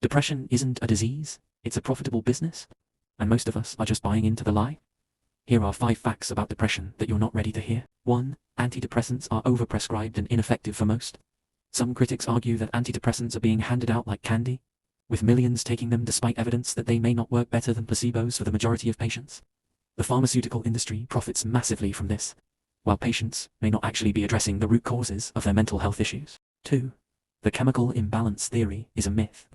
Depression isn't a disease, it's a profitable business, and most of us are just buying into the lie. Here are 5 facts about depression that you're not ready to hear. 1. Antidepressants are overprescribed and ineffective for most. Some critics argue that antidepressants are being handed out like candy, with millions taking them despite evidence that they may not work better than placebos for the majority of patients. The pharmaceutical industry profits massively from this, while patients may not actually be addressing the root causes of their mental health issues. 2. The chemical imbalance theory is a myth.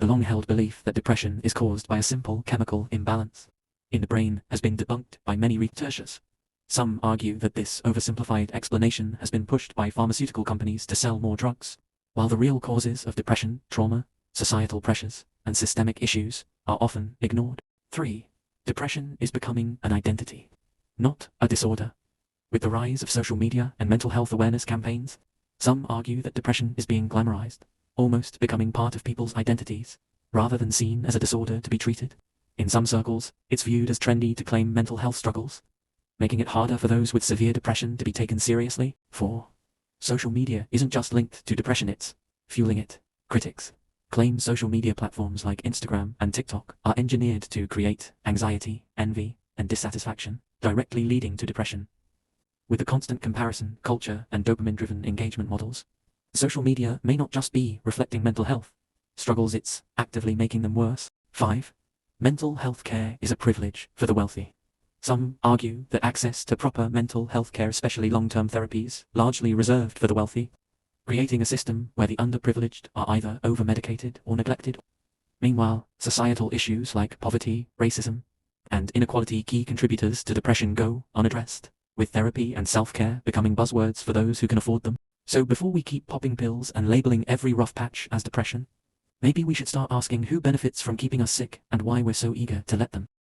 The long-held belief that depression is caused by a simple chemical imbalance in the brain has been debunked by many researchers. Some argue that this oversimplified explanation has been pushed by pharmaceutical companies to sell more drugs, while the real causes of depression, trauma, societal pressures, and systemic issues are often ignored. 3. Depression is becoming an identity, not a disorder. With the rise of social media and mental health awareness campaigns, some argue that depression is being glamorized, almost becoming part of people's identities, rather than seen as a disorder to be treated. In some circles, it's viewed as trendy to claim mental health struggles, making it harder for those with severe depression to be taken seriously. 4. Social media isn't just linked to depression, it's fueling it. Critics claim social media platforms like Instagram and TikTok are engineered to create anxiety, envy, and dissatisfaction, directly leading to depression. With the constant comparison, culture, and dopamine-driven engagement models, social media may not just be reflecting mental health struggles, it's actively making them worse. 5. Mental health care is a privilege for the wealthy. Some argue that access to proper mental health care, especially long-term therapies, largely reserved for the wealthy, creating a system where the underprivileged are either over-medicated or neglected. Meanwhile, societal issues like poverty, racism, and inequality, key contributors to depression, go unaddressed, with therapy and self-care becoming buzzwords for those who can afford them. So before we keep popping pills and labeling every rough patch as depression, maybe we should start asking who benefits from keeping us sick and why we're so eager to let them.